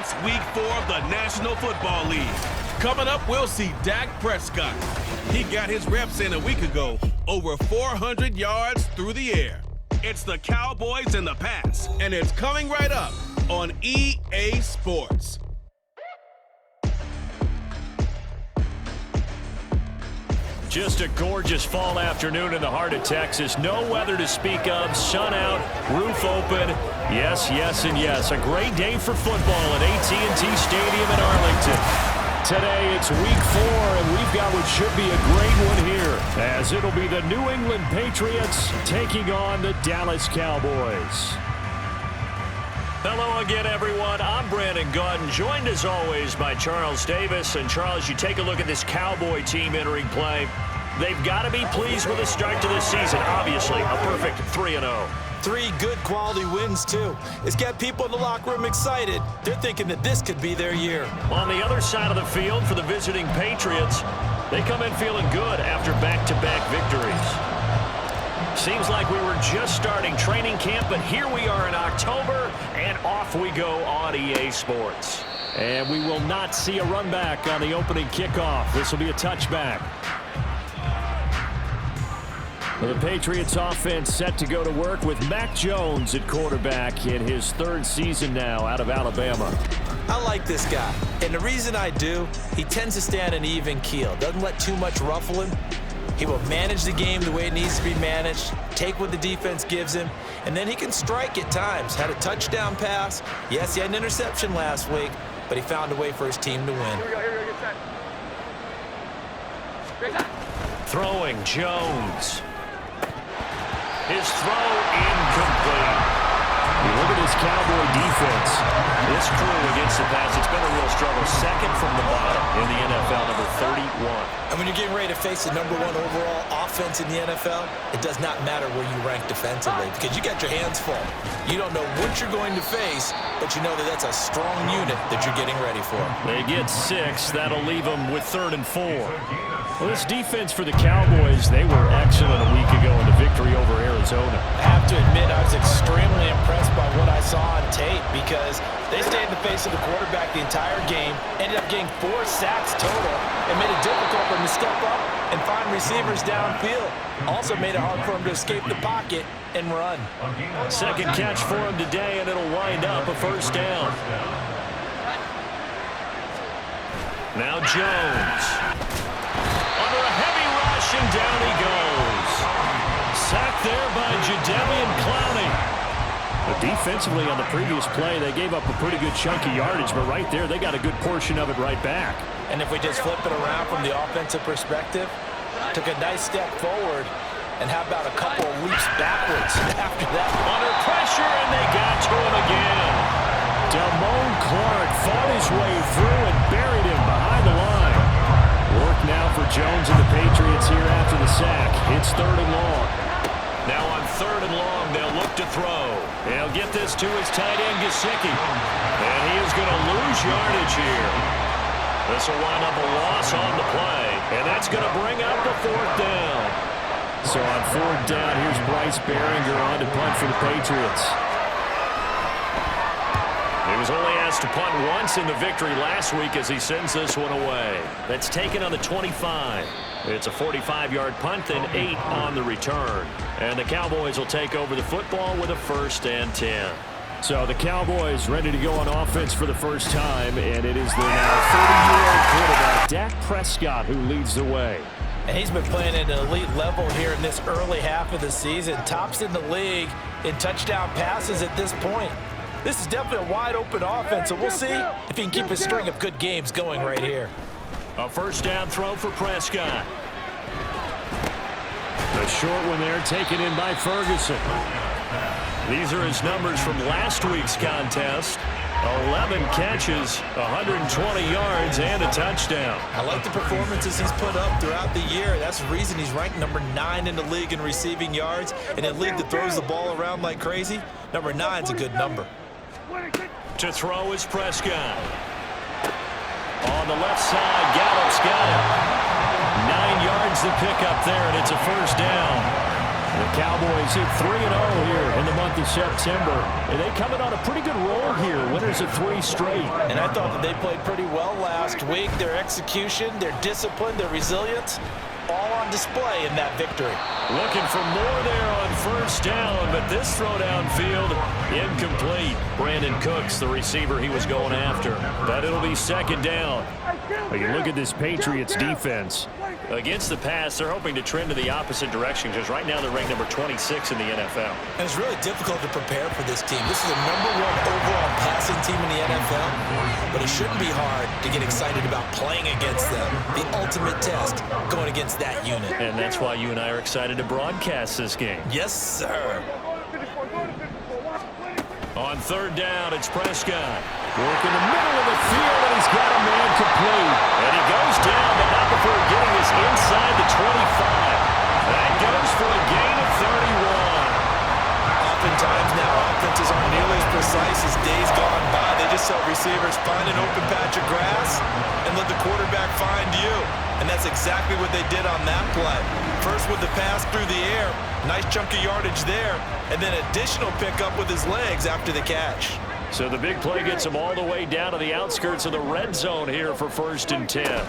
It's Week 4 of the National Football League. Coming up, we'll see Dak Prescott. He got his reps in a week ago, over 400 yards through the air. It's the Cowboys in the pass, and it's coming right up on EA Sports. Just a gorgeous fall afternoon in the heart of Texas. No weather to speak of. Sun out, roof open. Yes, yes, and yes. A great day for football at AT&T Stadium in Arlington. Today it's week 4, and we've got what should be a great one here, as it'll be the New England Patriots taking on the Dallas Cowboys. Hello again, everyone. I'm Brandon Gautin, joined as always by Charles Davis. And Charles, you take a look at this Cowboy team entering play. They've got to be pleased with the start to this season. Obviously, a perfect 3-0. 3 good quality wins, too. It's got people in the locker room excited. They're thinking that this could be their year. On the other side of the field for the visiting Patriots, they come in feeling good after back-to-back victories. Seems like we were just starting training camp, but here we are in October, and off we go on EA Sports. And we will not see a run back on the opening kickoff. This will be a touchback. The Patriots offense set to go to work with Mac Jones at quarterback in his 3rd season now out of Alabama. I like this guy, and the reason I do, he tends to stay on an even keel. Doesn't let too much ruffle him. He will manage the game the way it needs to be managed, take what the defense gives him, and then he can strike at times. Had a touchdown pass. Yes, he had an interception last week, but he found a way for his team to win. Throwing Jones. His throw incomplete. Look at this Cowboy defense. This crew against the pass, it's been a real struggle. 2nd from the bottom in the NFL, number 31. And when you're getting ready to face the number 1 overall offense in the NFL, it does not matter where you rank defensively because you got your hands full. You don't know what you're going to face, but you know that that's a strong unit that you're getting ready for. They get 6. That'll leave them with 3rd and 4. Well, this defense for the Cowboys, they were excellent a week ago in the victory over Arizona. I have to admit, I was extremely impressed by what I saw on tape because they stayed in the face of the quarterback the entire game, ended up getting 4 sacks total, and made it difficult for him to step up and find receivers downfield. Also made it hard for him to escape the pocket and run. 2nd catch for him today, and it'll wind up a 1st down. Now Jones. Under a heavy rush, and down he goes. Sacked there by Jadeveon Clowney. But defensively on the previous play, they gave up a pretty good chunk of yardage, but right there, they got a good portion of it right back. And if we just flip it around from the offensive perspective, took a nice step forward, and how about a couple of leaps backwards after that? Under pressure, and they got to him again. Damone Clark fought his way through and buried him behind the line. Work now for Jones and the Patriots here after the sack. It's 3rd and long. Now on 3rd and long, they'll look to throw. They'll get this to his tight end, Gesicki. And he is going to lose yardage here. This will wind up a loss on the play. And that's going to bring up the 4th down. So on 4th down, here's Bryce Behringer on to punt for the Patriots. He was only asked to punt once in the victory last week as he sends this one away. That's taken on the 25. It's a 45-yard punt, then 8 on the return. And the Cowboys will take over the football with a 1st and 10. So the Cowboys ready to go on offense for the first time, and it is their now 30-year-old quarterback, Dak Prescott, who leads the way. And he's been playing at an elite level here in this early half of the season. Tops in the league in touchdown passes at this point. This is definitely a wide-open offense, so we'll see if he can keep a string of good games going right here. A 1st down throw for Prescott. A short one there taken in by Ferguson. These are his numbers from last week's contest. 11 catches, 120 yards, and a touchdown. I like the performances he's put up throughout the year. That's the reason he's ranked number 9 in the league in receiving yards. In a league that throws the ball around like crazy, number 9's a good number. To throw is Prescott. On the left side, Gallup's got it. 9 yards to pick up there, and it's a 1st down. The Cowboys hit 3-0 here in the month of September. And they coming on a pretty good roll here. Winners of 3 straight. And I thought that they played pretty well last week. Their execution, their discipline, their resilience, all on display in that victory. Looking for more there on first down, but this throw downfield, incomplete. Brandon Cooks, the receiver he was going after. But it'll be second down. You look at this Patriots defense. Against the pass, they're hoping to trend in the opposite direction because right now they're ranked number 26 in the NFL. And it's really difficult to prepare for this team. This is the #1 overall passing team in the NFL, but it shouldn't be hard to get excited about playing against them. The ultimate test going against that unit. And that's why you and I are excited to broadcast this game. Yes, sir. On third down, it's Prescott. Work in the middle of the field, and he's got a man complete. And he goes down, but not before getting us inside the 25. That goes for a gain of 31. Oftentimes now, offenses aren't nearly as precise as days gone by. They just help receivers find an open patch of grass and let the quarterback find you. And that's exactly what they did on that play. First with the pass through the air, nice chunk of yardage there, and then additional pickup with his legs after the catch. So the big play gets him all the way down to the outskirts of the red zone here for 1st and 10.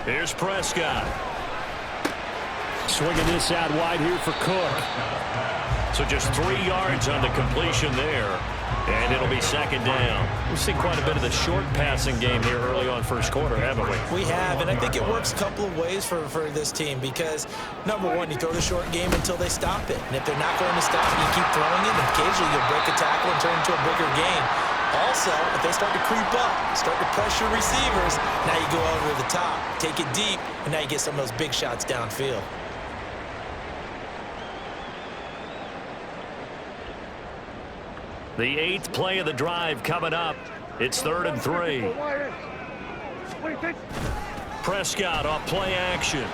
Here's Prescott. Swinging this out wide here for Cook. So just 3 yards on the completion there. And it'll be second down. We've seen quite a bit of the short passing game here early on first quarter, haven't we? We have, and I think it works a couple of ways for this team because, number one, you throw the short game until they stop it. And if they're not going to stop it, you keep throwing it, and occasionally you'll break a tackle and turn it into a bigger gain. Also, if they start to creep up, start to pressure receivers, now you go over the top, take it deep, and now you get some of those big shots downfield. The 8th play of the drive coming up. It's 3rd and 3. Prescott off play action. And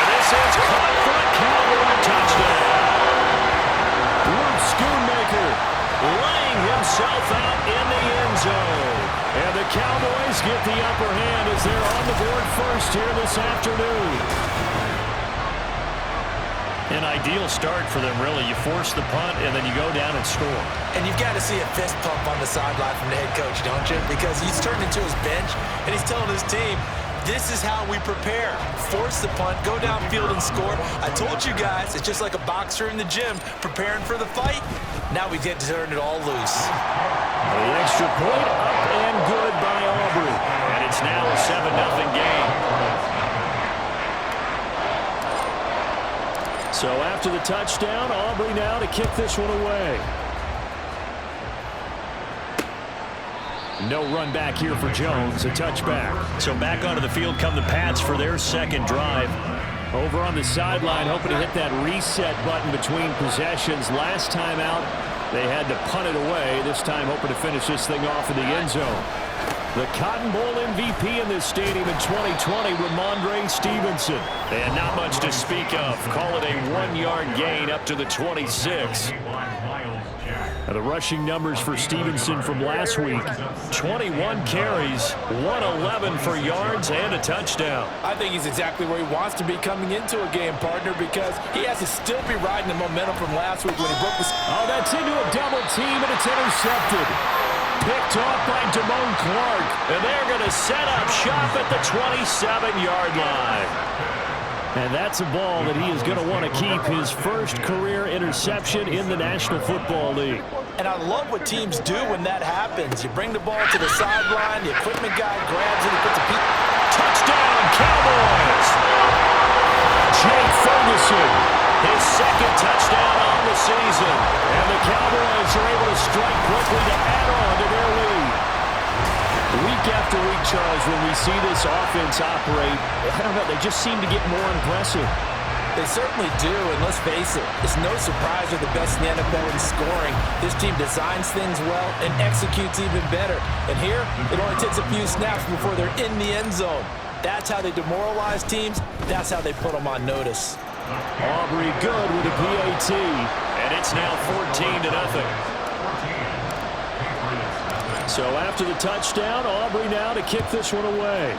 this is caught for a Cowboy touchdown. Luke Schoonmaker laying himself out in the end zone. And the Cowboys get the upper hand as they're on the board first here this afternoon. An ideal start for them, really. You force the punt, and then you go down and score. And you've got to see a fist pump on the sideline from the head coach, don't you? Because he's turned into his bench, and he's telling his team, this is how we prepare. Force the punt, go downfield and score. I told you guys, it's just like a boxer in the gym preparing for the fight. Now we get to turn it all loose. The extra point up and good by Aubrey. And it's now a 7-0 game. So after the touchdown, Aubrey now to kick this one away. No run back here for Jones, a touchback. So back onto the field come the Pats for their second drive. Over on the sideline, hoping to hit that reset button between possessions. Last time out, they had to punt it away. This time hoping to finish this thing off in the end zone. The Cotton Bowl MVP in this stadium in 2020, Ramondre Stevenson. And not much to speak of. Call it a 1-yard gain up to the 26. Now the rushing numbers for Stevenson from last week, 21 carries, 111 for yards, and a touchdown. I think he's exactly where he wants to be coming into a game, partner, because he has to still be riding the momentum from last week when he broke the... Oh, that's into a double team, and it's intercepted. Picked off by Damone Clark, and they're going to set up shop at the 27-yard line. And that's a ball that he is going to want to keep, his first career interception in the National Football League. And I love what teams do when that happens. You bring the ball to the sideline, the equipment guy grabs it, he puts a peek. Touchdown, Cowboys! Jake Ferguson, his second touchdown on the season. And the Cowboys are able to strike quickly to add on to their lead. Week after week, Charles, when we see this offense operate, I don't know, they just seem to get more impressive. They certainly do, and let's face it, it's no surprise they're the best in the NFL in scoring. This team designs things well and executes even better. And here, it only takes a few snaps before they're in the end zone. That's how they demoralize teams. That's how they put them on notice. Aubrey good with a PAT, and it's now 14-0. So after the touchdown, Aubrey now to kick this one away.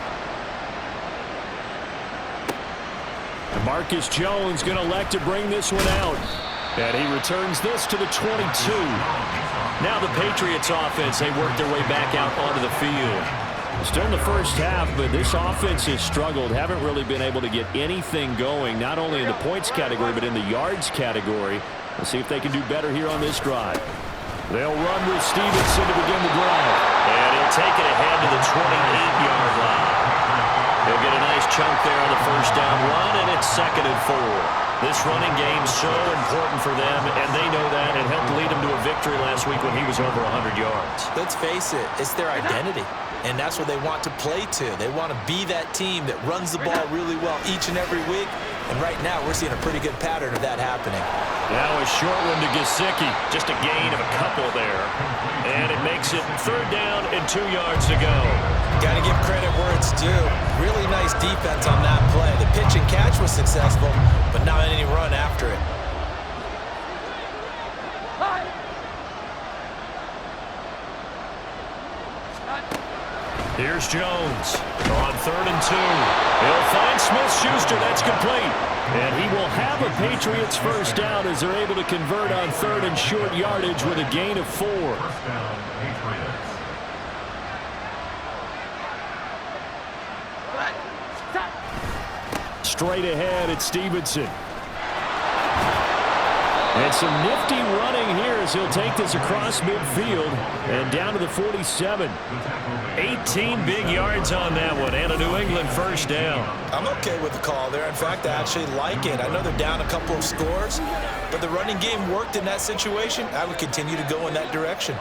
Marcus Jones going to elect to bring this one out. And he returns this to the 22. Now the Patriots offense, they work their way back out onto the field. Still in the first half, but this offense has struggled. Haven't really been able to get anything going, not only in the points category, but in the yards category. We'll see if they can do better here on this drive. They'll run with Stevenson to begin the drive. And he'll take it ahead to the 28-yard line. He'll get a nice chunk there on the first down run, and it's 2nd and 4. This running game so important for them, and they know that. It helped lead them to a victory last week when he was over 100 yards. Let's face it, it's their identity, and that's what they want to play to. They want to be that team that runs the ball really well each and every week, and right now we're seeing a pretty good pattern of that happening. Now a short one to Gesicki. Just a gain of a couple there, and it makes it 3rd down and 2 yards to go. Got to give credit where it's due. Really nice defense on that play. The pitch and catch was successful, but not any run after it. Here's Jones on 3rd and 2. He'll find Smith-Schuster. That's complete. And he will have a Patriots first down as they're able to convert on 3rd and short yardage with a gain of 4. Straight ahead, it's Stevenson. And some nifty running here as he'll take this across midfield and down to the 47. 18 big yards on that one, and a New England first down. I'm okay with the call there. In fact, I actually like it. I know they're down a couple of scores, but the running game worked in that situation. I would continue to go in that direction.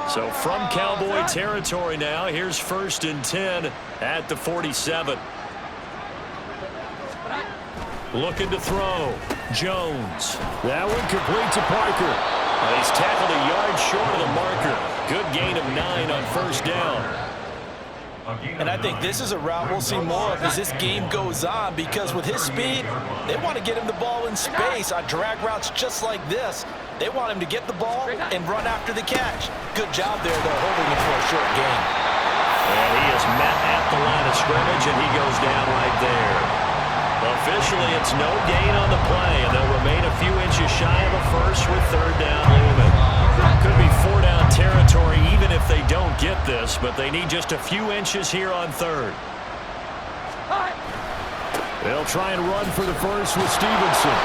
So from Cowboy territory now, here's 1st and 10 at the 47. Looking to throw. Jones. That one complete to Parker. He's tackled a yard short of the marker. Good gain of 9 on first down. And I think this is a route we'll see more of as this game goes on, because with his speed, they want to get him the ball in space on drag routes just like this. They want him to get the ball and run after the catch. Good job there, though, holding him for a short gain. And he is met at the line of scrimmage, and he goes down right there. Officially, it's no gain on the play, and they'll remain a few inches shy of a first with 3rd down looming. Could be 4-down territory even if they don't get this, but they need just a few inches here on 3rd. They'll try and run for the first with Stevenson.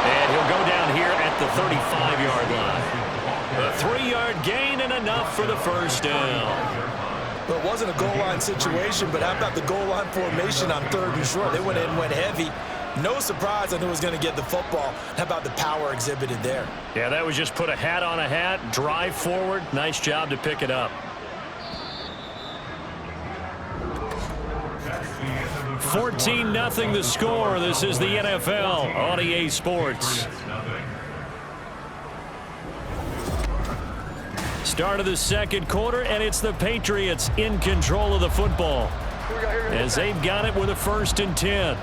And he'll go down here at the 35-yard line. A 3-yard gain and enough for the first down. Well, it wasn't a goal line situation, but how about the goal line formation on 3rd and short? They went in, went heavy. No surprise on who was going to get the football. How about the power exhibited there? Yeah, that was just put a hat on a hat, drive forward. Nice job to pick it up. 14-0 the score. This is the NFL on EA Sports. Start of the 2nd quarter, and it's the Patriots in control of the football as they've got it with a 1st and 10.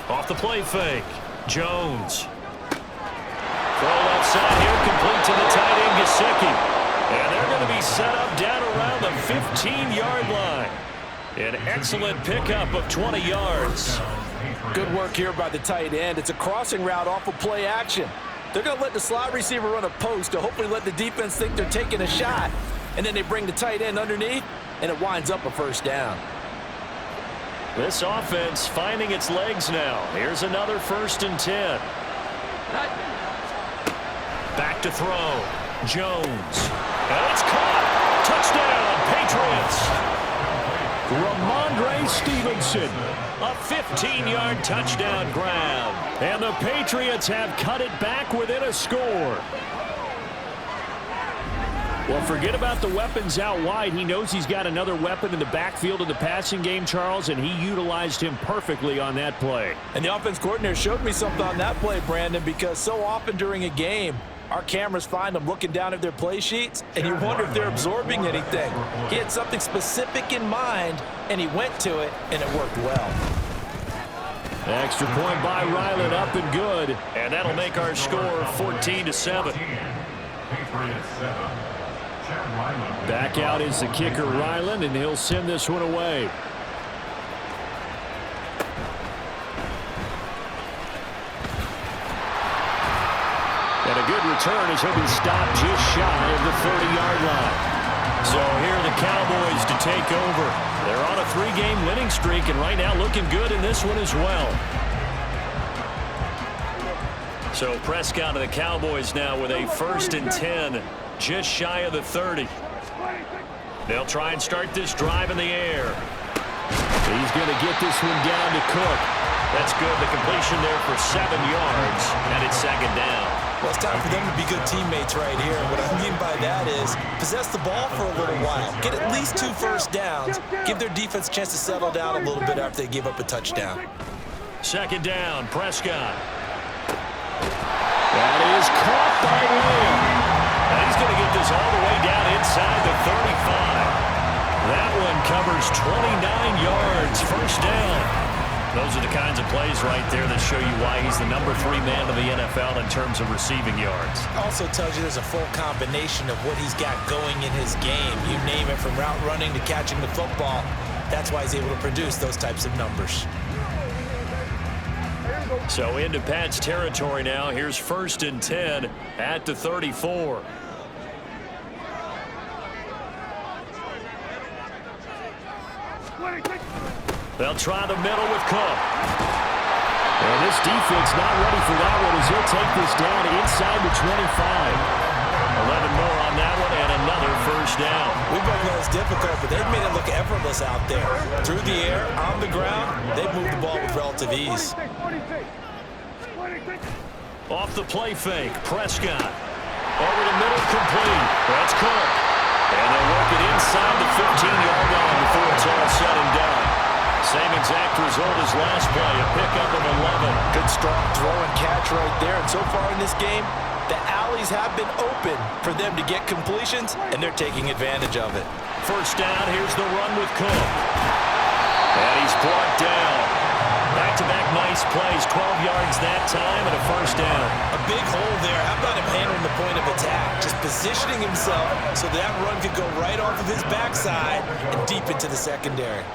Off the play fake. Jones. Throw left side here, complete to the tight end, Gesicki. And they're going to be set up down around the 15-yard line. An excellent pickup of 20 yards. Good work here by the tight end. It's a crossing route off of play action. They're going to let the slot receiver run a post to hopefully let the defense think they're taking a shot. And then they bring the tight end underneath, and it winds up a first down. This offense finding its legs now. Here's another 1st and 10. Back to throw. Jones. And it's caught. Touchdown, Patriots. Ramondre Stevenson. A 15-yard touchdown grab. And the Patriots have cut it back within a score. Well, forget about the weapons out wide. He knows he's got another weapon in the backfield of the passing game, Charles, and he utilized him perfectly on that play. And the offense coordinator showed me something on that play, Brandon, because so often during a game, our cameras find them looking down at their play sheets, and you wonder if they're absorbing anything. He had something specific in mind, and he went to it, and it worked well. Extra point by Ryland, up and good. And that'll make our score 14-7. Back out is the kicker, Ryland, and he'll send this one away. And a good return as he'll be stopped just shy of the 30-yard line. So here are the Cowboys to take over. They're on a 3-game winning streak, and right now looking good in this one as well. So Prescott and the Cowboys now with a 1st and 10, just shy of the 30. They'll try and start this drive in the air. He's going to get this one down to Cook. That's good. The completion there for 7 yards, and it's 2nd down. Well, it's time for them to be good teammates right here. And what I mean by that is possess the ball for a little while. Get at least 2 first downs. Give their defense a chance to settle down a little bit after they give up a touchdown. 2nd down, Prescott. That is caught by Lamb. And he's going to get this all the way down inside the 35. That one covers 29 yards, 1st down. Those are the kinds of plays right there that show you why he's the number 3 man of the NFL in terms of receiving yards. Also tells you there's a full combination of what he's got going in his game. You name it, from route running to catching the football. That's why he's able to produce those types of numbers. So into Pat's territory now. Here's 1st and 10 at the 34. They'll try the middle with Cook. And this defense not ready for that one as he'll take this down inside the 25. 11 more on that one and another 1st down. We both know it's difficult, but they've made it look effortless out there. Through the air, on the ground, they've moved the ball with relative ease. Off the play fake, Prescott. Over the middle, complete. That's Cook. And they'll work it inside the 15-yard line before it's all said and done. Same exact result as last play, a pickup of 11. Good strong throw and catch right there. And so far in this game, the alleys have been open for them to get completions, and they're taking advantage of it. 1st down, here's the run with Cook. And he's brought down. Back-to-back nice plays, 12 yards that time, and a 1st down. A big hole there. How about him handling the point of attack? Just positioning himself so that run could go right off of his backside and deep into the secondary.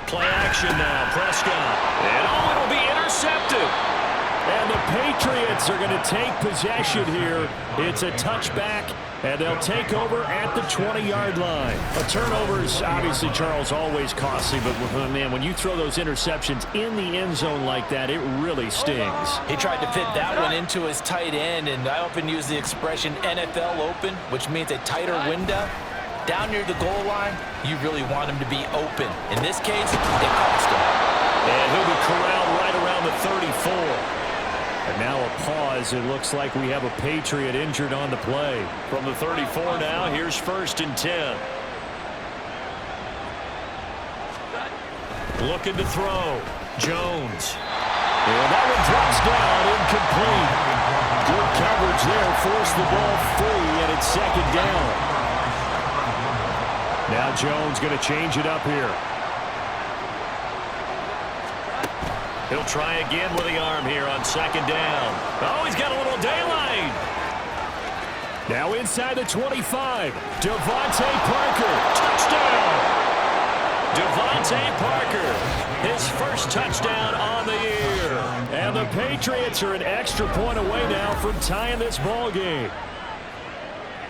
Play action now, Prescott. And it'll be intercepted. And the Patriots are going to take possession here. It's a touchback, and they'll take over at the 20-yard line. A turnover is obviously, Charles, always costly, but man, when you throw those interceptions in the end zone like that, it really stings. He tried to fit that one into his tight end, and I often use the expression NFL open, which means a tighter window. Down near the goal line, you really want him to be open. In this case, it cost him. And he'll be corralled right around the 34. And now a pause. It looks like we have a Patriot injured on the play. From the 34 now, here's 1st and 10. Looking to throw. Jones. And that one drops down, incomplete. Good coverage there, forced the ball free, and it's 2nd down. Now Jones going to change it up here. He'll try again with the arm here on 2nd down. Oh, he's got a little daylight. Now inside the 25. Devontae Parker. Touchdown. Devontae Parker. His 1st touchdown on the year. And the Patriots are an extra point away now from tying this ball game.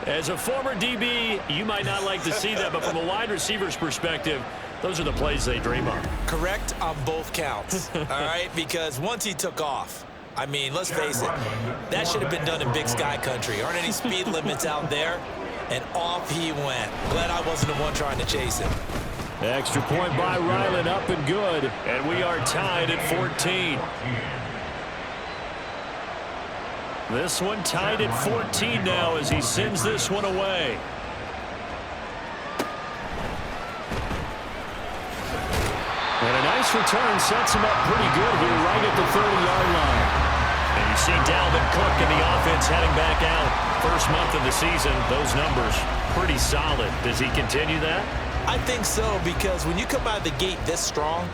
As a former DB, you might not like to see that, but from a wide receiver's perspective, those are the plays they dream of. Correct on both counts, all right? Because once he took off, I mean, let's face it, that should have been done in Big Sky country. Aren't any speed limits out there? And off he went. Glad I wasn't the one trying to chase him. Extra point by Ryland, up and good. And we are tied at 14. This one tied at 14 now as he sends this one away. And a nice return sets him up pretty good here right at the 30-yard line. And you see Dalvin Cook and the offense heading back out. First month of the season, those numbers pretty solid. Does he continue that? I think so, because when you come out of the gate this strong,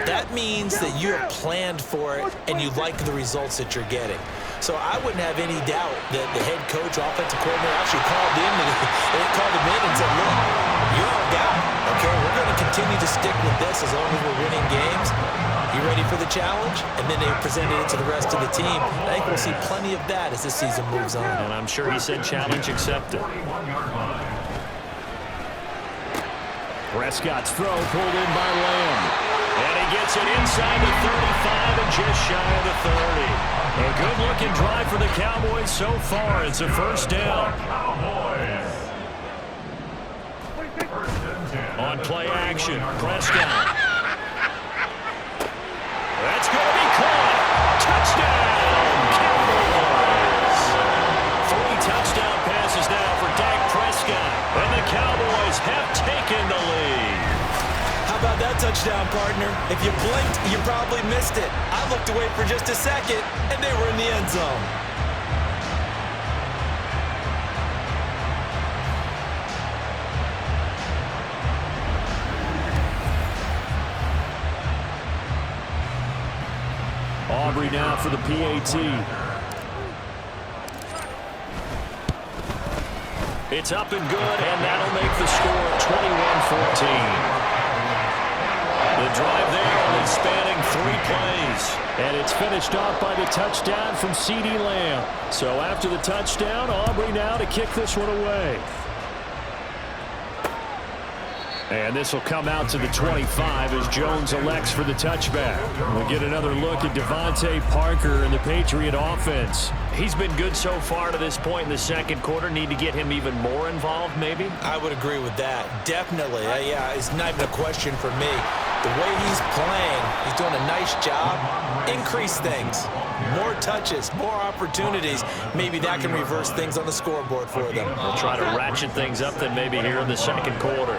that means that you have planned for it and you like the results that you're getting. So I wouldn't have any doubt that the head coach, offensive coordinator, actually called him in and said, look, you're our guy. Okay, we're going to continue to stick with this as long as we're winning games. You ready for the challenge? And then they presented it to the rest of the team. I think we'll see plenty of that as the season moves on. And I'm sure he said challenge accepted. Prescott's throw pulled in by Lamb. And he gets it inside the 35 and just shy of the 30. A good-looking drive for the Cowboys so far. It's a first down. On play action, Prescott. That's going to be caught. Touchdown, Cowboys. 3 touchdown passes now for Dak Prescott. And the Cowboys have taken the lead. How about that touchdown, partner? If you blinked, you probably missed it. I looked away for just a second, and they were in the end zone. Aubrey now for the PAT. It's up and good, and that'll make the score 21-14. The drive there only spanning 3 plays. And it's finished off by the touchdown from CeeDee Lamb. So after the touchdown, Aubrey now to kick this one away. And this will come out to the 25 as Jones elects for the touchback. We'll get another look at Devontae Parker and the Patriot offense. He's been good so far to this point in the second quarter. Need to get him even more involved, maybe? I would agree with that. Definitely. Yeah, it's not even a question for me. The way he's playing, he's doing a nice job. Increase things. More touches, more opportunities. Maybe that can reverse things on the scoreboard for them. We'll try to ratchet things up then maybe here in the second quarter.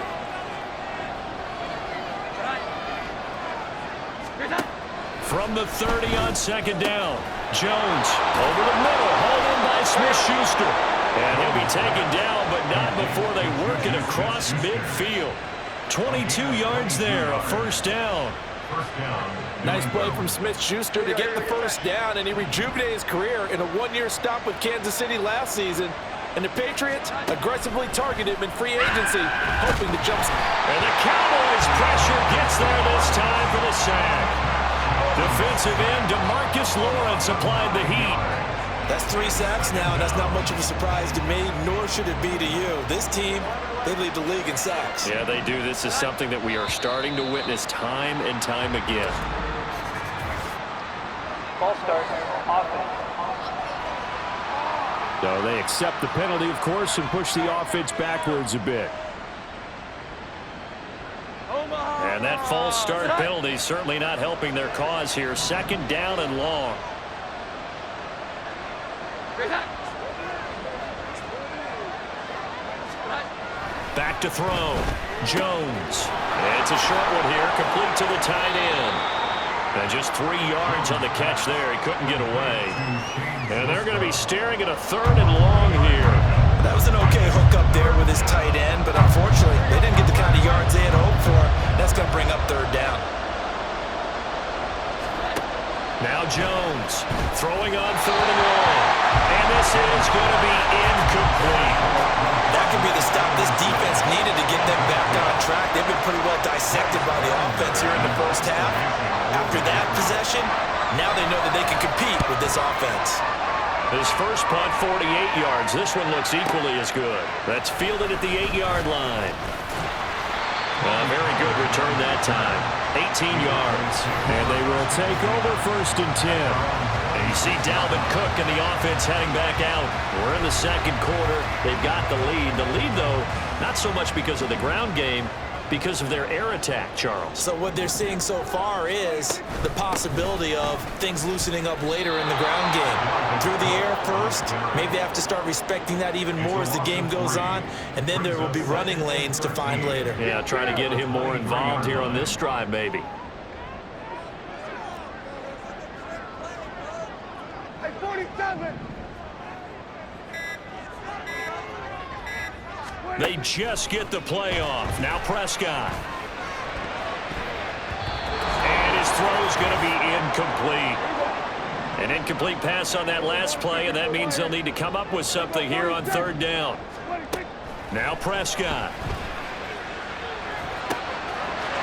From the 30 on second down, Jones over the middle, hauled in by Smith-Schuster. And he'll be taken down, but not before they work it across midfield. 22 yards there, a first down. Nice play from Smith-Schuster to get the first down, and he rejuvenated his career in a one-year stop with Kansas City last season. And the Patriots aggressively targeted him in free agency, hoping to jump. And the Cowboys' pressure gets there this time for the sack. Defensive end DeMarcus Lawrence applied the heat. That's 3 sacks now, and that's not much of a surprise to me, nor should it be to you. This team, they lead the league in sacks. Yeah, they do. This is something that we are starting to witness time and time again. Ball start, offense. So they accept the penalty, of course, and push the offense backwards a bit. And that false start penalty certainly not helping their cause here. Second down and long. Back to throw. Jones. It's a short one here, complete to the tight end. And just 3 yards on the catch there. He couldn't get away. And they're going to be staring at a third and long here. That was an okay hook up there with his tight end, but unfortunately, they didn't get the kind of yards they had hoped for. That's going to bring up third down. Now Jones throwing on third and long. And this is going to be incomplete. That could be the stop this defense needed to get them back on track. They've been pretty well dissected by the offense here in the first half. After that possession, now they know that they can compete with this offense. His first punt, 48 yards. This one looks equally as good. That's fielded at the 8-yard line. Very good return that time. 18 yards. And they will take over 1st and 10. And you see Dalvin Cook and the offense heading back out. We're in the second quarter. They've got the lead. The lead, though, not so much because of the ground game, because of their air attack, Charles. So what they're seeing so far is the possibility of things loosening up later in the ground game. Through the air first, maybe they have to start respecting that even more as the game goes on, and then there will be running lanes to find later. Yeah, trying to get him more involved here on this drive, maybe. Hey, 47! They just get the play off. Now Prescott. And his throw is going to be incomplete. An incomplete pass on that last play, and that means they'll need to come up with something here on third down. Now Prescott.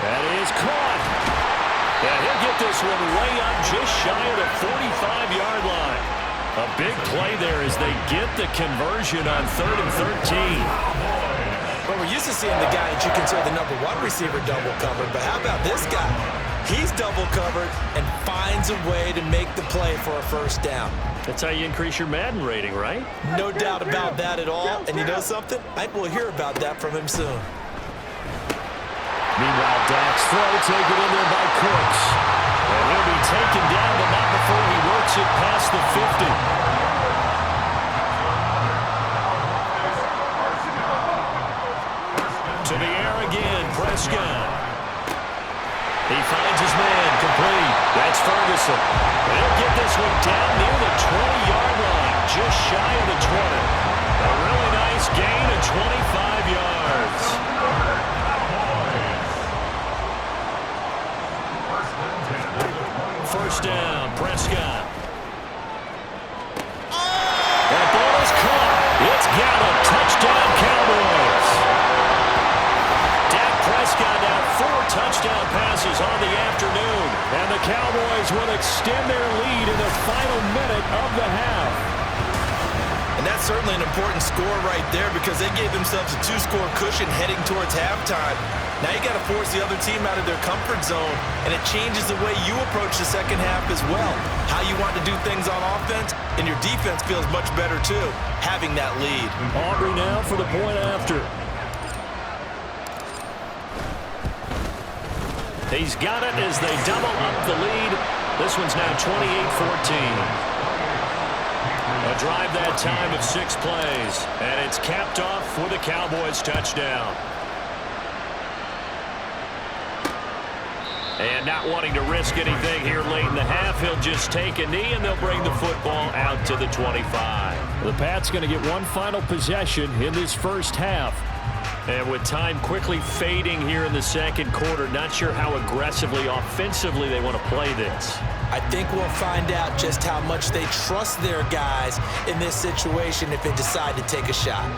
That is caught. And he'll get this one way up just shy of the 45-yard line. A big play there as they get the conversion on 3rd and 13. Well, we're used to seeing the guy that you consider the #1 receiver double covered, but how about this guy? He's double covered and finds a way to make the play for a first down. That's how you increase your Madden rating, right? No doubt about that at all. And you know something? I think we'll hear about that from him soon. Meanwhile, Dak's throw taken in there by Cooks. And he'll be taken down, but not before he works it past the 50. To the air again, Prescott. He finds his man, complete. That's Ferguson. And he'll get this one down near the 20-yard line, just shy of the 20. A really nice gain of 25 yards. First down, Prescott. That ball is caught. It's got a touchdown, Cowboys. Dak Prescott now 4 touchdown passes on the afternoon. And the Cowboys will extend their lead in the final minute of the half. And that's certainly an important score right there because they gave themselves a 2-score cushion heading towards halftime. Now you got to force the other team out of their comfort zone, and it changes the way you approach the second half as well. How you want to do things on offense, and your defense feels much better too, having that lead. Aubrey now for the point after. He's got it as they double up the lead. This one's now 28-14. A drive that time of 6 plays, and it's capped off with a Cowboys touchdown. And not wanting to risk anything here late in the half, he'll just take a knee, and they'll bring the football out to the 25. The Pats going to get one final possession in this first half. And with time quickly fading here in the second quarter, not sure how aggressively, offensively they want to play this. I think we'll find out just how much they trust their guys in this situation if they decide to take a shot.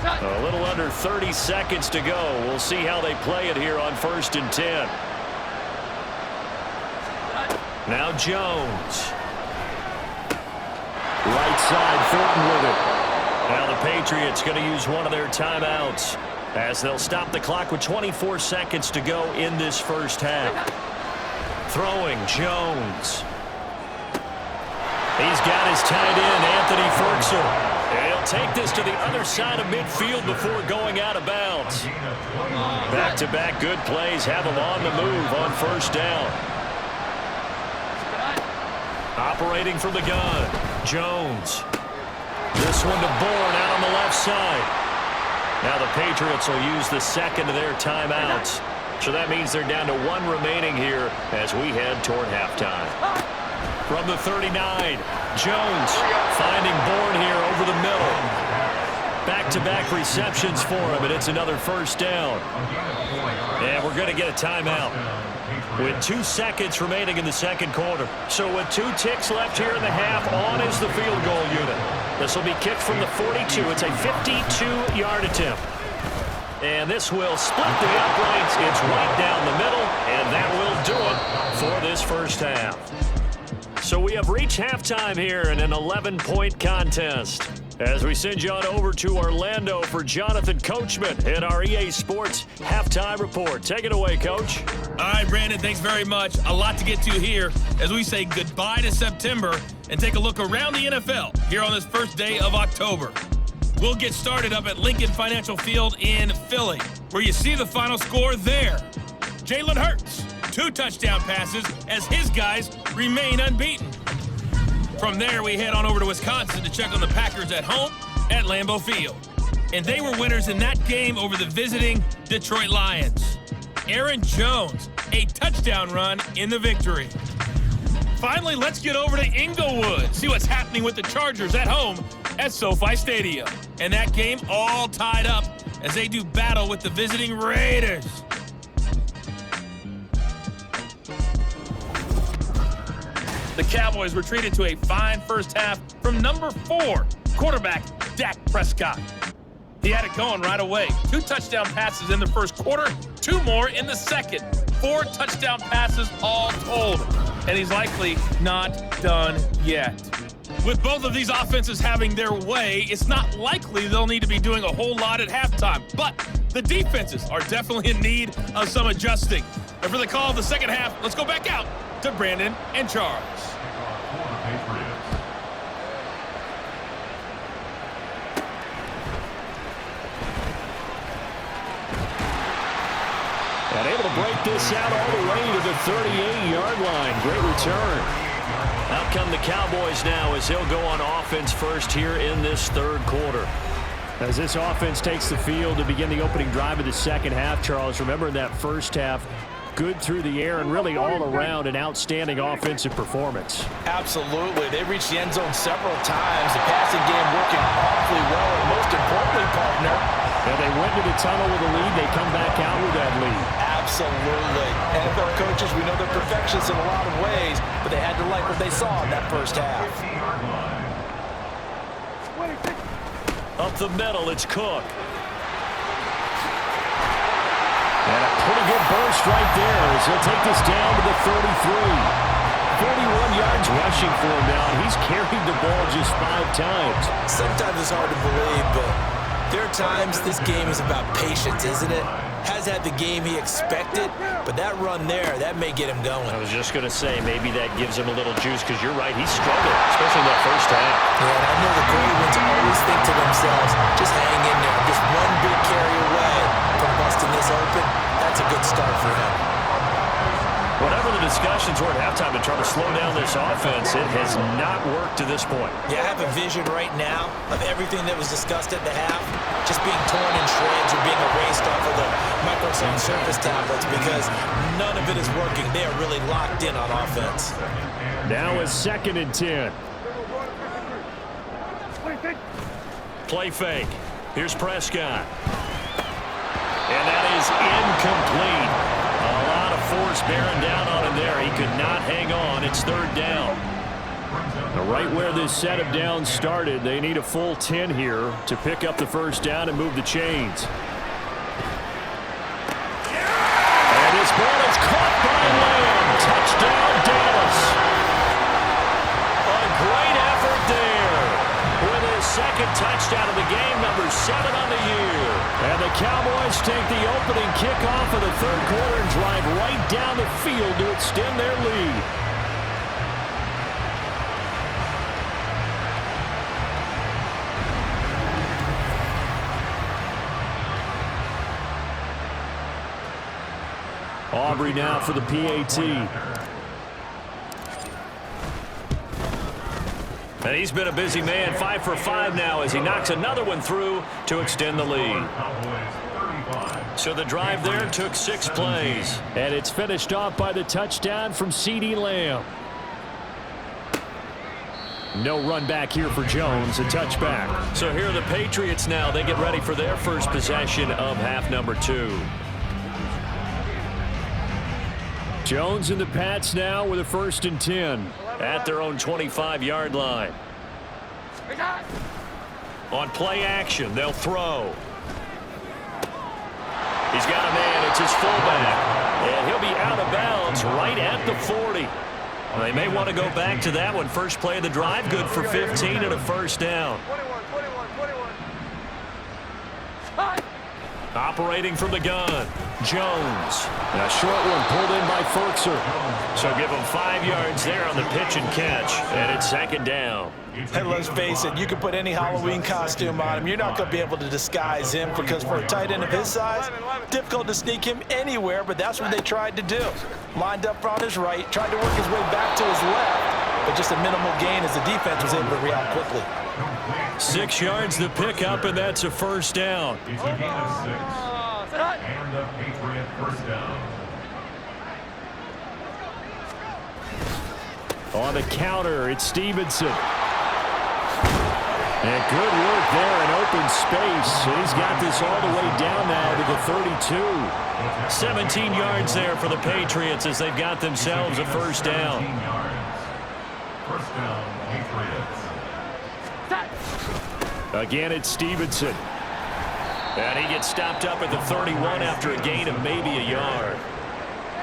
A little under 30 seconds to go. We'll see how they play it here on 1st and 10. Now Jones. Right side, Thornton with it. Now the Patriots going to use one of their timeouts as they'll stop the clock with 24 seconds to go in this first half. Throwing Jones. He's got his tight end, Anthony Ferguson. And he'll take this to the other side of midfield before going out of bounds. Back-to-back good plays have him on the move on first down. Operating from the gun, Jones. This one to Bourne out on the left side. Now the Patriots will use the second of their timeouts. So that means they're down to 1 remaining here as we head toward halftime. From the 39, Jones finding Bourne here over the middle. Back-to-back receptions for him, and it's another first down. And we're going to get a timeout with 2 seconds remaining in the second quarter. So with 2 ticks left here in the half, on is the field goal unit. This will be kicked from the 42. It's a 52-yard attempt. And this will split the uprights. It's right down the middle, and that will do it for this first half. So we have reached halftime here in an 11-point contest. As we send you on over to Orlando for Jonathan Coachman in our EA Sports Halftime Report. Take it away, Coach. All right, Brandon, thanks very much. A lot to get to here as we say goodbye to September and take a look around the NFL here on this first day of October. We'll get started up at Lincoln Financial Field in Philly, where you see the final score there. Jalen Hurts, 2 touchdown passes as his guys remain unbeaten. From there, we head on over to Wisconsin to check on the Packers at home at Lambeau Field. And they were winners in that game over the visiting Detroit Lions. Aaron Jones, a touchdown run in the victory. Finally, let's get over to Inglewood, see what's happening with the Chargers at home at SoFi Stadium. And that game all tied up as they do battle with the visiting Raiders. The Cowboys retreated to a fine first half from number 4, quarterback Dak Prescott. He had it going right away. 2 touchdown passes in the first quarter, 2 more in the second. 4 touchdown passes all told. And he's likely not done yet. With both of these offenses having their way, it's not likely they'll need to be doing a whole lot at halftime. But the defenses are definitely in need of some adjusting. And for the call of the second half, let's go back out to Brandon and Charles. And able to break this out all the way to the 38-yard line. Great return. Out come the Cowboys now as he'll go on offense first here in this third quarter. As this offense takes the field to begin the opening drive of the second half, Charles, remember in that first half, good through the air and really all around an outstanding offensive performance. Absolutely. They reached the end zone several times. The passing game working awfully well, and most importantly, partner. And they went to the tunnel with a lead. They come back out with that lead. Absolutely. NFL coaches, we know they're perfectionists in a lot of ways, but they had to like what they saw in that first half. Up the middle, it's Cook. And a pretty good burst right there as he'll take this down to the 33. 41 yards rushing for him now, and he's carried the ball just 5 times. Sometimes it's hard to believe, but there are times this game is about patience, isn't it? Has had the game he expected, but that run there, that may get him going. I was just going to say, maybe that gives him a little juice, because you're right, he struggled, especially in that first half. Yeah, and I know the great ones always think to themselves, just hang in there. Just one big carry away from busting this open. That's a good start for him. Whatever the discussions were at halftime to try to slow down this offense, it has not worked to this point. Yeah, I have a vision right now of everything that was discussed at the half just being torn in shreds or being erased off of the Microsoft Surface tablets because none of it is working. They are really locked in on offense. Now a 2nd and 10. Play fake. Here's Prescott. And that is incomplete. A lot of force bearing down on him there. He could not hang on. It's 3rd down. Right where this set of downs started, they need a full 10 here to pick up the first down and move the chains. And this ball is caught by Lamb. Touchdown, Dallas. A great effort there with his 2nd touchdown of the game, number 7 on the year. And the Cowboys take the opening kickoff of the 3rd quarter and drive right down the field to extend their lead. Aubrey now for the PAT. And he's been a busy man, 5 for 5 now as he knocks another one through to extend the lead. So the drive there took 6 plays. And it's finished off by the touchdown from CeeDee Lamb. No run back here for Jones, a touchback. So here are the Patriots now. They get ready for their first possession of half number 2. Jones and the Pats now with a 1st and 10. At their own 25-yard line. On play action, they'll throw. He's got a man. It's his fullback. And he'll be out of bounds right at the 40. Well, they may want to go back to that one. First play of the drive, good for 15 and a first down. 21. Operating from the gun, Jones. And a short one pulled in by Ferkser. So give him 5 yards there on the pitch and catch. And it's 2nd down. Hey, let's face it, you can put any Halloween costume on him. You're not going to be able to disguise him because for a tight end of his size, difficult to sneak him anywhere, but that's what they tried to do. Lined up on his right, tried to work his way back to his left, but just a minimal gain as the defense was able to react quickly. 6 yards to pick up, and that's a first down. And the Patriot first down. On the counter, it's Stevenson. And good work there in open space. He's got this all the way down now to the 32. 17 yards there for the Patriots as they've got themselves a first down. First down, Patriots. Again, it's Stevenson. And he gets stopped up at the 31 after a gain of maybe a yard.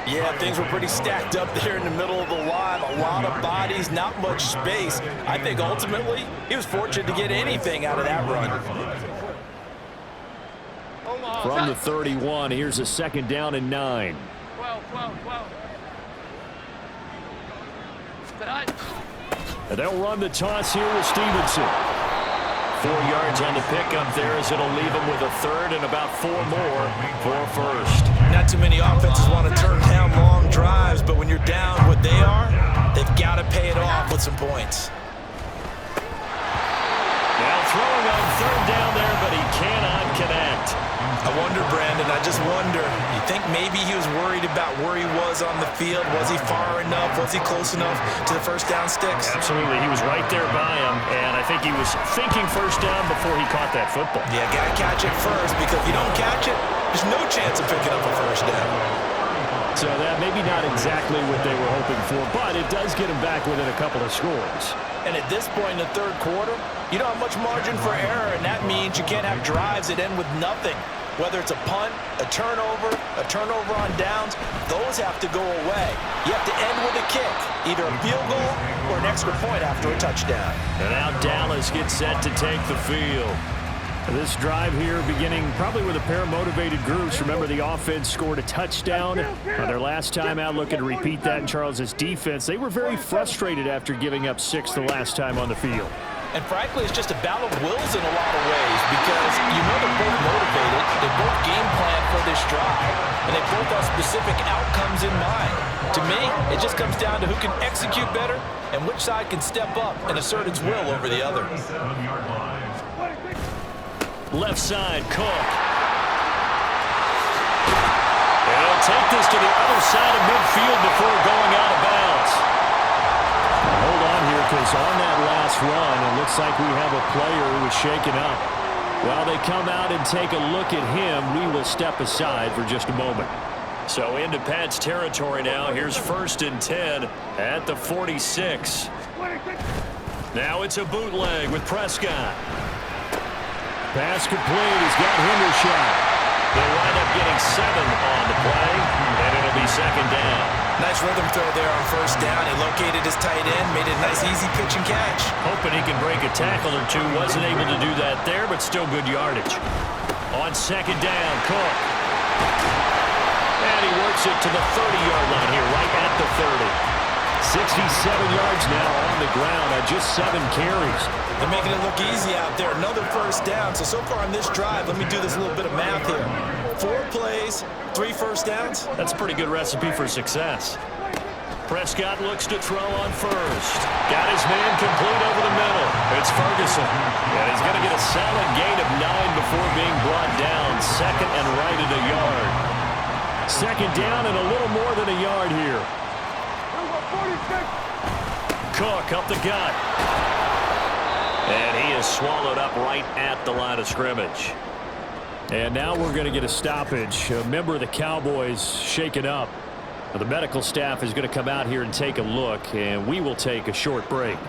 Yeah, things were pretty stacked up there in the middle of the line. A lot of bodies, not much space. I think ultimately he was fortunate to get anything out of that run. From the 31, here's a second down and 9. 12. And they'll run the toss here with Stevenson. 4 yards on the pickup there as it'll leave him with a third and about 4 more for first. Not too many offenses want to turn down long drives, but when you're down what they are, they've got to pay it off with some points. Now throwing on third down there, but he cannot connect. I wonder, Brandon, I just wonder, you think maybe he was worried about where he was on the field? Was he far enough? Was he close enough to the first down sticks? Absolutely. He was right there by him, and I think he was thinking first down before he caught that football. Yeah, got to catch it first, because if you don't catch it, there's no chance of picking up a first down. So that maybe not exactly what they were hoping for, but it does get him back within a couple of scores. And at this point in the third quarter, You don't have much margin for error, and that means you can't have drives that end with nothing. Whether it's a punt, a turnover on downs, those have to go away. You have to end with a kick, either a field goal or an extra point after a touchdown. And now Dallas gets set to take the field. This drive here beginning probably with a pair of motivated groups. Remember, the offense scored a touchdown on their last time out. Looking to repeat that in Charles's defense. They were very frustrated after giving up 6 the last time on the field. And frankly, it's just a battle of wills in a lot of ways because you know they're both motivated, they both game plan for this drive, and they both have specific outcomes in mind. To me, it just comes down to who can execute better and which side can step up and assert its will over the other. Left side, Cook. And he'll take this to the other side of midfield before going out of bounds. Hold on here, because on that last run, it looks like we have a player who was shaken up. While they come out and take a look at him, we will step aside for just a moment. So into Pat's territory now. Here's 1st and 10 at the 46. Now it's a bootleg with Prescott. Pass complete. He's got Hendershot. They'll wind up getting 7 on the play, and it'll be 2nd down. Nice rhythm throw there on 1st down. He located his tight end, made it a nice, easy pitch and catch. Hoping he can break a tackle or two. Wasn't able to do that there, but still good yardage. On 2nd down, Cook. And he works it to the 30-yard line here, right at the 30. 67 yards now on the ground on just 7 carries. They're making it look easy out there. Another 1st down. So far on this drive, let me do this little bit of math here. 4 plays, 3 1st downs. That's a pretty good recipe for success. Prescott looks to throw on 1st. Got his man complete over the middle. It's Ferguson. And he's going to get a solid gain of 9 before being brought down. 2nd and right at a yard. 2nd down and a little more than a yard here. Cook up the gut. And he is swallowed up right at the line of scrimmage. And now we're going to get a stoppage. A member of the Cowboys shaken up. The medical staff is going to come out here and take a look, and we will take a short break.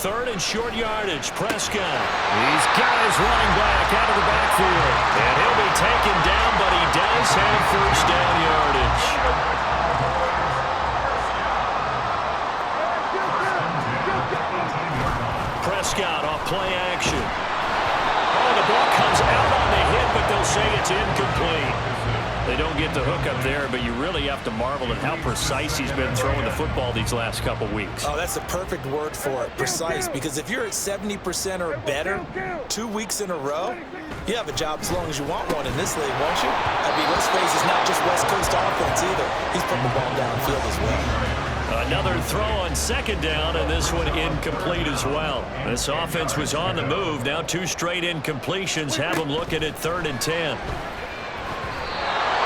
3rd and short yardage, Prescott. He's got his running back out of the backfield. And he'll be taken down, but he does have 1st down yardage. Prescott off play action. Oh, the ball comes out on the hit, but they'll say it's incomplete. They don't get the hook up there, but you really have to marvel at how precise he's been throwing the football these last couple weeks. Oh, that's the perfect word for it, precise, because if you're at 70% or better 2 weeks in a row, you have a job as long as you want one in this league, won't you? I mean, let's face it, it's not just West Coast offense either. He's putting the ball downfield as well. Another throw on 2nd down, and this one incomplete as well. This offense was on the move. Now 2 straight incompletions have them looking at 3rd and 10.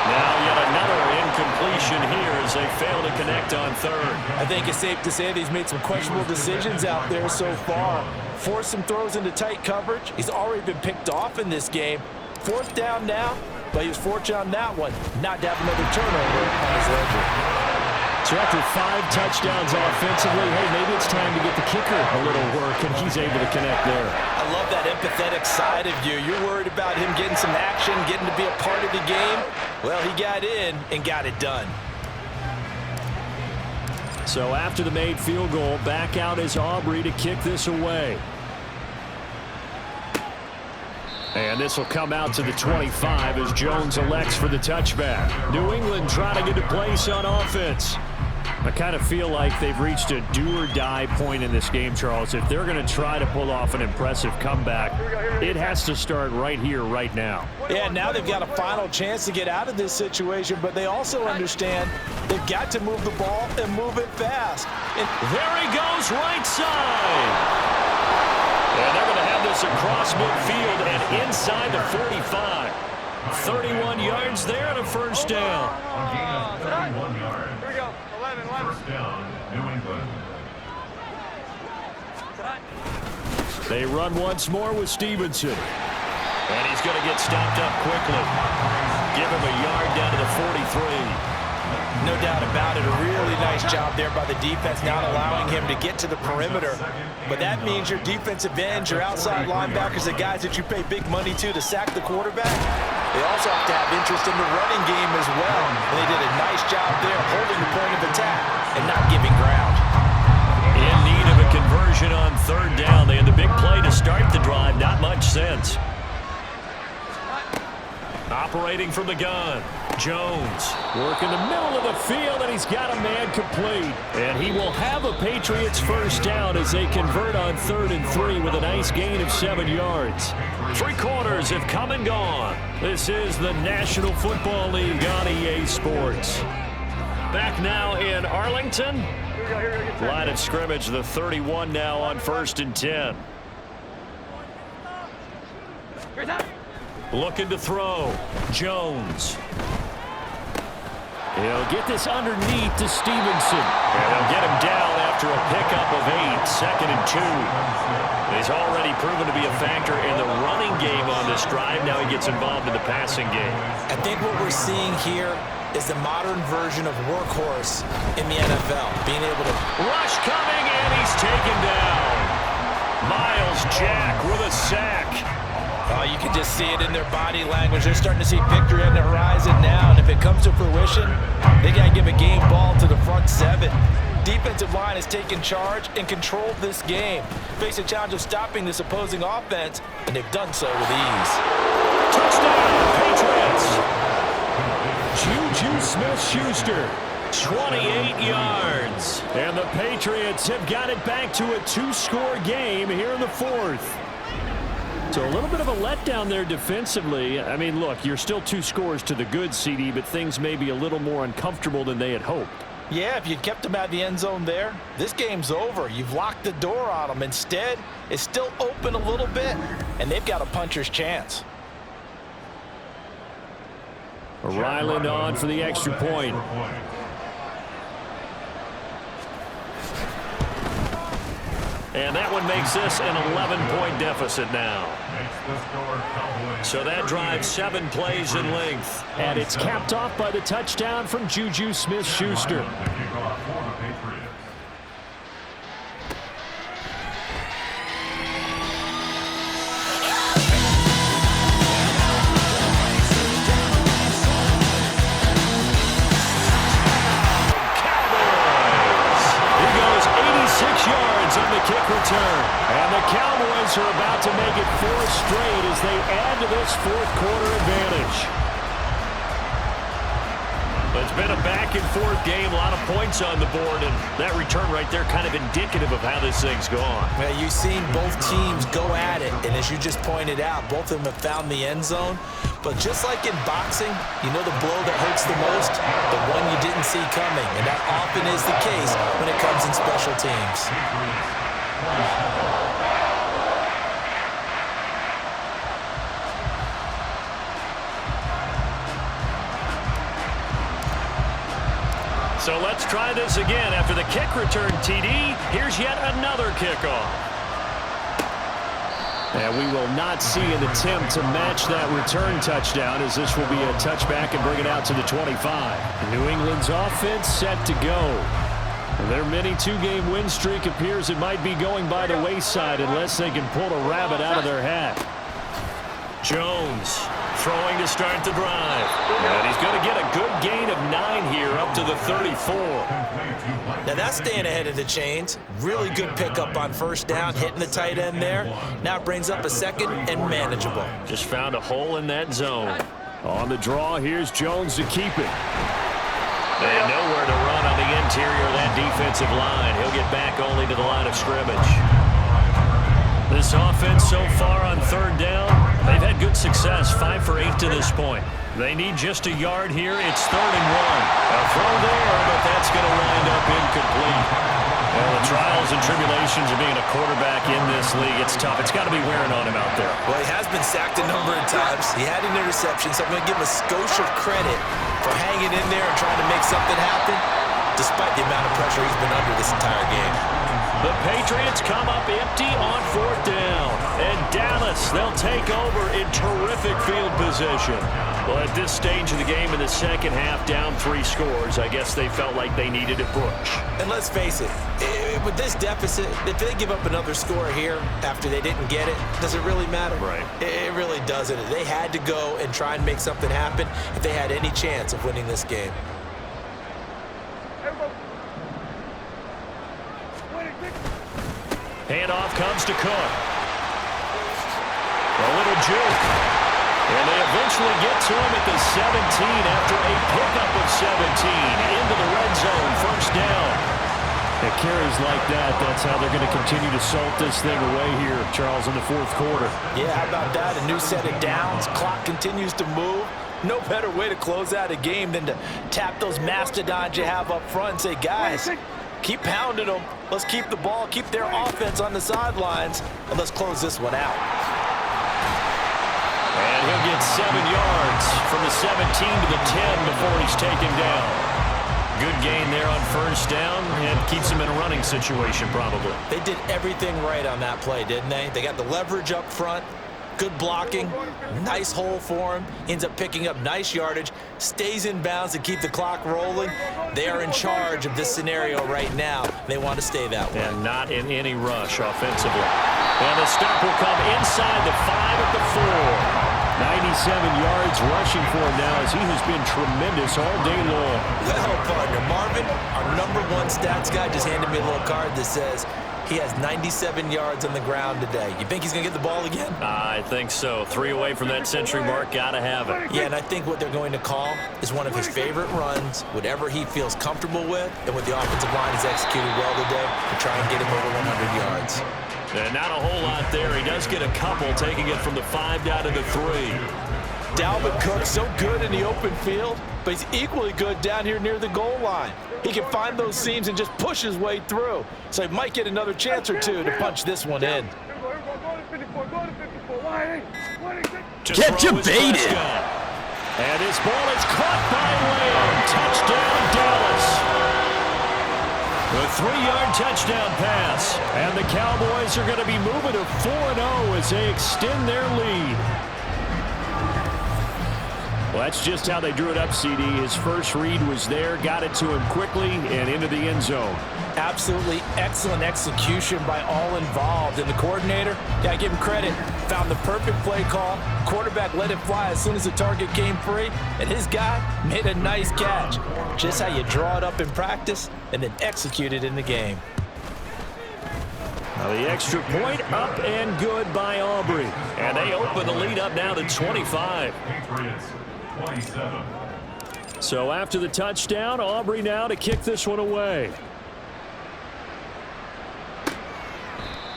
Now yet another incompletion here as they fail to connect on 3rd. I think it's safe to say that he's made some questionable decisions out there so far. Forced some throws into tight coverage. He's already been picked off in this game. 4th down now, but he was fortunate on that one not to have another turnover on his ledger. So after 5 touchdowns offensively, hey, maybe it's time to get the kicker a little work, and he's able to connect there. I love that empathetic side of you. You're worried about him getting some action, getting to be a part of the game. Well, he got in and got it done. So after the made field goal, back out is Aubrey to kick this away. And this will come out to the 25 as Jones elects for the touchback. New England trying to get a place on offense. I kind of feel like they've reached a do-or-die point in this game, Charles. If they're going to try to pull off an impressive comeback, it has to start right here, right now. Yeah, now they've got a final chance to get out of this situation, but they also understand they've got to move the ball and move it fast. And there he goes, right side. And they're going to have this across midfield and inside the 45. 31 yards there and a first down. A gain of 31 yards. Here we go. 11. First down, New England. They run once more with Stevenson. And he's going to get stopped up quickly. Give him a yard down to the 43. No doubt about it. A really nice job there by the defense, not allowing him to get to the perimeter. But that means your defensive ends, your outside linebackers, the guys that you pay big money to sack the quarterback, they also have to have interest in the running game as well. And they did a nice job there holding the point of attack and not giving ground. In need of a conversion on third down. They had the big play to start the drive. Not much sense. Operating from the gun, Jones working the middle of the field, and he's got a man complete. And he will have a Patriots first down as they convert on 3rd and 3 with a nice gain of 7 yards. 3 quarters have come and gone. This is the National Football League on EA Sports. Back now in Arlington. Line of scrimmage, the 31 now on 1st and 10. Looking to throw. Jones. He'll get this underneath to Stevenson. And they'll get him down after a pickup of 8. 2nd and 2. He's already proven to be a factor in the running game on this drive. Now he gets involved in the passing game. I think what we're seeing here is the modern version of workhorse in the NFL. Being able to rush coming, and he's taken down. Miles Jack with a sack. Oh, you can just see it in their body language. They're starting to see victory on the horizon now, and if it comes to fruition, they got to give a game ball to the front 7. Defensive line has taken charge and controlled this game. Face a challenge of stopping this opposing offense, and they've done so with ease. Touchdown, Patriots! Juju Smith-Schuster, 28 yards. And the Patriots have got it back to a 2-score game here in the 4th. So a little bit of a letdown there defensively. I mean, look, you're still 2 scores to the good, CD, but things may be a little more uncomfortable than they had hoped. Yeah, if you'd kept them out of the end zone there, this game's over. You've locked the door on them. Instead, it's still open a little bit, and they've got a puncher's chance. Ryland on for the extra point. And that one makes this an 11-point deficit now. So that drives 7 plays in length. And it's capped off by the touchdown from Juju Smith-Schuster. On the kick return. And the Cowboys are about to make it 4 straight as they add to this 4th quarter advantage. It's been a back-and-forth game, a lot of points on the board, and that return right there kind of indicative of how this thing's gone. Well, you've seen both teams go at it, and as you just pointed out, both of them have found the end zone. But just like in boxing, you know the blow that hurts the most? The one you didn't see coming, and that often is the case when it comes in special teams. So let's try this again. After the kick return, TD, here's yet another kickoff. And we will not see an attempt to match that return touchdown, as this will be a touchback and bring it out to the 25. New England's offense set to go. Their mini two-game win streak appears it might be going by the wayside unless they can pull a rabbit out of their hat. Jones throwing to start the drive. And he's going to get a good gain of 9 here up to the 34. Now that's staying ahead of the chains. Really good pickup on first down, hitting the tight end there. Now it brings up a second and manageable. Just found a hole in that zone. On the draw, here's Jones to keep it. And nowhere to run on the interior of that defensive line. He'll get back only to the line of scrimmage. This offense so far on third down, they've had good success, 5 for 8 to this point. They need just a yard here. It's 3rd and 1. A throw there, but that's going to wind up incomplete. Well, the trials and tribulations of being a quarterback in this league, it's tough. It's got to be wearing on him out there. Well, he has been sacked a number of times. He had an interception, so I'm going to give him a skosh of credit for hanging in there and trying to make something happen, despite the amount of pressure he's been under this entire game. The Patriots come up empty on 4th down. And Dallas, they'll take over in terrific field position. Well, at this stage of the game in the second half, down 3 scores, I guess they felt like they needed a push. And let's face it, with this deficit, if they give up another score here after they didn't get it, does it really matter? Right. It really doesn't. They had to go and try and make something happen if they had any chance of winning this game. Handoff comes to Cook. A little juke. And they eventually get to him at the 17 after a pickup of 17 into the red zone. First down. It carries like that. That's how they're going to continue to salt this thing away here, Charles, in the 4th quarter. Yeah, how about that? A new set of downs. Clock continues to move. No better way to close out a game than to tap those mastodons you have up front and say, guys, keep pounding them. Let's keep the ball, keep their offense on the sidelines, and let's close this one out. And he'll get 7 yards from the 17 to the 10 before he's taken down. Good gain there on first down, and keeps him in a running situation probably. They did everything right on that play, didn't they? They got the leverage up front, good blocking, nice hole for him. He ends up picking up nice yardage, stays in bounds to keep the clock rolling. They are in charge of this scenario right now. They want to stay that way. And not in any rush offensively. And the stop will come inside the 5 at the 4. 97 yards rushing for him now, as he has been tremendous all day long. Well, partner, Marvin, our #1 stats guy, just handed me a little card that says he has 97 yards on the ground today. You think he's going to get the ball again? I think so. 3 away from that century mark. Got to have it. Yeah, and I think what they're going to call is one of his favorite runs, whatever he feels comfortable with, and what the offensive line has executed well today to try and get him over 100 yards. And not a whole lot there. He does get a couple, taking it from the 5 down to the 3. Dalvin Cook, so good in the open field, but he's equally good down here near the goal line. He can find those seams and just push his way through. So he might get another chance or two to punch this one in. Get you baited! And this ball is caught by Lamb. Touchdown, Dallas. A 3-yard touchdown pass. And the Cowboys are going to be moving to 4-0 as they extend their lead. Well, that's just how they drew it up, CD. His first read was there, got it to him quickly, and into the end zone. Absolutely excellent execution by all involved. And the coordinator, got to give him credit, found the perfect play call. Quarterback let it fly as soon as the target came free, and his guy made a nice catch. Just how you draw it up in practice and then execute it in the game. Now the extra point up and good by Aubrey. And they open the lead up now to 25. Patriots, 27. So after the touchdown, Aubrey now to kick this one away.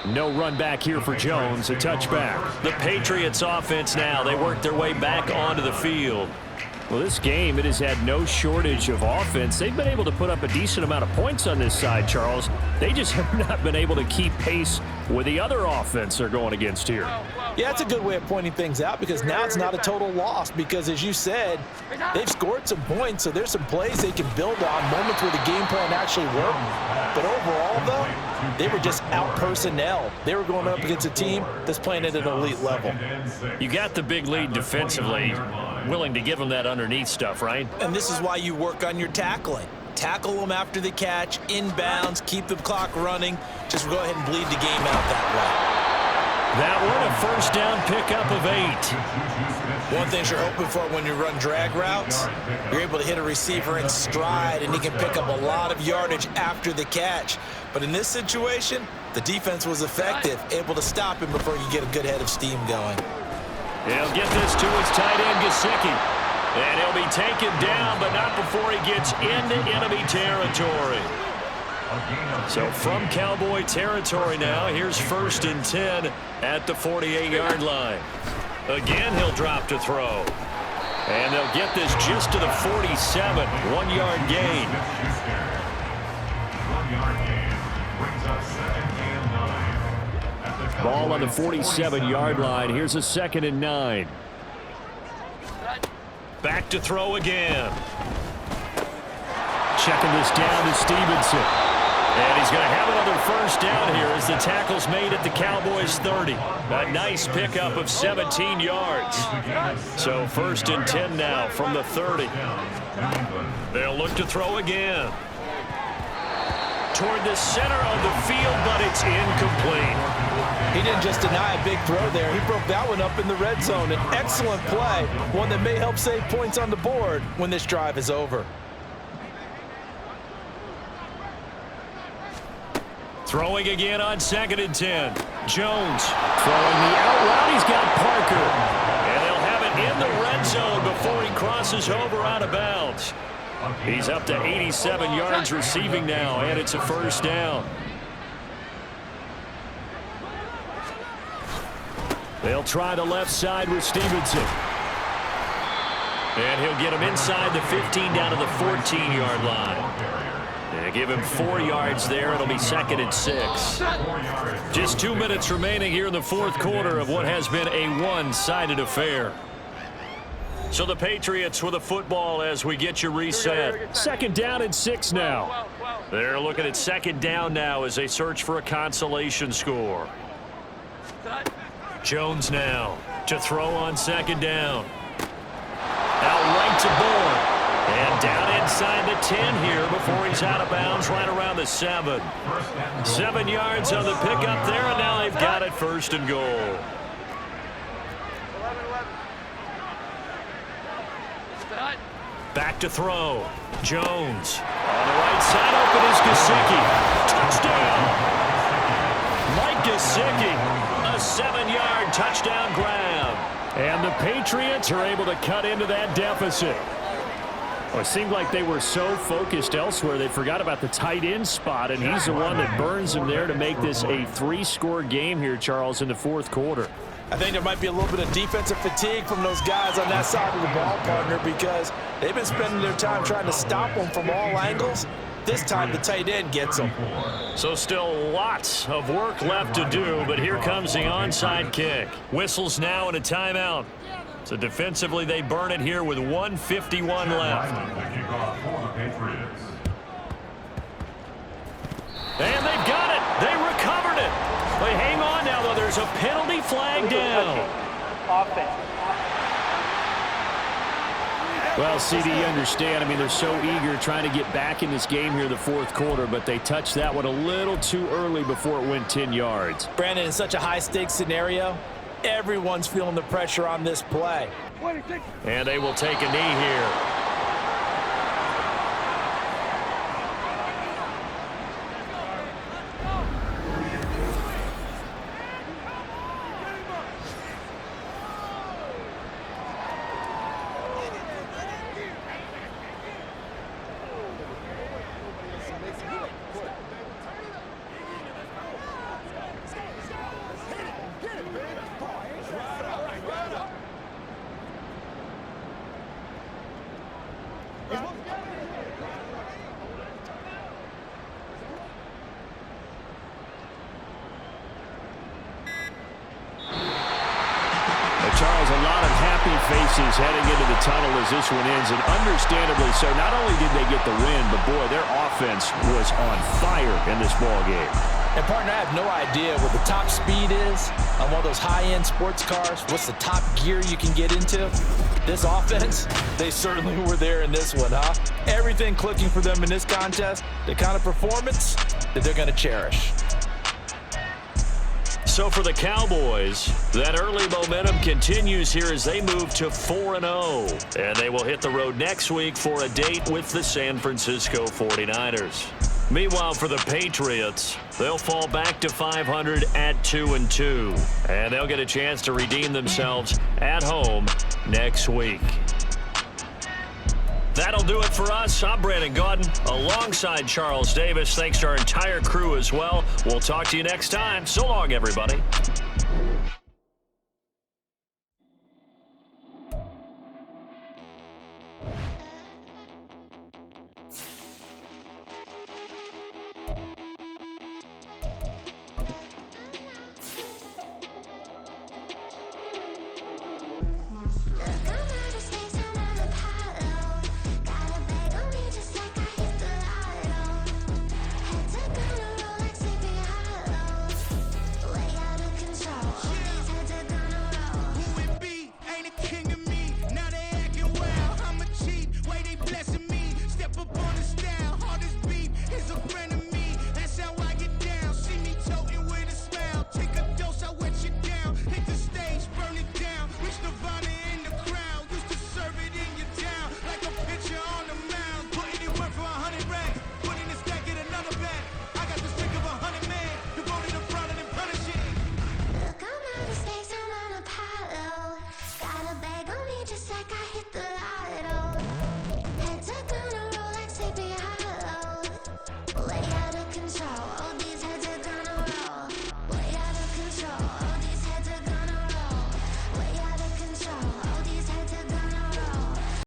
No run back here for Jones, a touchback. The Patriots offense now, they work their way back onto the field. Well, this game, it has had no shortage of offense. They've been able to put up a decent amount of points on this side, Charles. They just have not been able to keep pace with the other offense they're going against here. Yeah, that's a good way of pointing things out, because now it's not a total loss, because as you said, they've scored some points, so there's some plays they can build on, moments where the game plan actually worked. But overall, though, They were just out personnel. They were going up against a team that's playing at an elite level. You got the big lead defensively, willing to give them that underneath stuff, right? And this is why you work on your tackling. Tackle them after the catch, inbounds, keep the clock running. Just go ahead and bleed the game out that way. That one, a first down pickup of 8. One thing you're hoping for when you run drag routes, you're able to hit a receiver in stride, and he can pick up a lot of yardage after the catch. But in this situation, the defense was effective, able to stop him before you get a good head of steam going. He'll get this to his tight end, Gesicki. And he'll be taken down, but not before he gets into enemy territory. So from Cowboy territory now, here's 1st and 10 at the 48-yard line. Again, he'll drop to throw. And they'll get this just to the 47, 1-yard gain. 1-yard gain brings up 2nd and 9. Ball on the 47-yard line. Here's a 2nd and 9. Back to throw again. Checking this down to Stevenson. And he's going to have another first down here as the tackle's made at the Cowboys' 30. A nice pickup of 17 yards. So 1st and 10 now from the 30. They'll look to throw again. Toward the center of the field, but it's incomplete. He didn't just deny a big throw there. He broke that one up in the red zone. An excellent play, one that may help save points on the board when this drive is over. Throwing again on 2nd and 10. Jones Throwing the out route. He's got Parker. And they'll have it in the red zone before he crosses over out of bounds. He's up to 87 yards receiving now, and it's a first down. They'll try the left side with Stevenson. And he'll get him inside the 15 down to the 14-yard line. And give him 4 yards there. It'll be 2nd and 6. Just 2 minutes remaining here in the 4th quarter of what has been a one-sided affair. So the Patriots with a football as we get you reset. 2nd down and 6 now. They're looking at 2nd down now as they search for a consolation score. Jones now to throw on 2nd down. Out right to Bourne. And down inside the 10 here before he's out of bounds right around the 7. 7 yards on the pickup there, and now they've got it 1st and goal. Back to throw. Jones. On the right side, open is Gesicki. Touchdown! Mike Gesicki, a 7-yard touchdown grab. And the Patriots are able to cut into that deficit. Well, it seemed like they were so focused elsewhere they forgot about the tight end spot, and he's the one that burns them there to make this a 3-score game here, Charles, in the 4th quarter. I think there might be a little bit of defensive fatigue from those guys on that side of the ball, partner, because they've been spending their time trying to stop them from all angles. This time the tight end gets them. So still lots of work left to do, but here comes the onside kick. Whistles now and a timeout. So defensively they burn it here with 1:51 left. And they've got it. They recovered it. They hang on now, though. There's a penalty flag down. Well, CD, you understand. I mean, they're so eager trying to get back in this game here in the 4th quarter, but they touched that one a little too early before it went 10 yards. Brandon, in such a high-stakes scenario, everyone's feeling the pressure on this play. And they will take a knee here. Charles, a lot of happy faces heading into the tunnel as this one ends, and understandably so. Not only did they get the win, but boy, their offense was on fire in this ball game. And, partner, I have no idea what the top speed is on one of those high-end sports cars. What's the top gear you can get into? This offense, they certainly were there in this one, huh? Everything clicking for them in this contest, the kind of performance that they're going to cherish. So for the Cowboys, that early momentum continues here as they move to 4-0. And they will hit the road next week for a date with the San Francisco 49ers. Meanwhile, for the Patriots, they'll fall back to 500 at 2-2. And they'll get a chance to redeem themselves at home next week. That'll do it for us. I'm Brandon Gaudin alongside Charles Davis. Thanks to our entire crew as well. We'll talk to you next time. So long, everybody.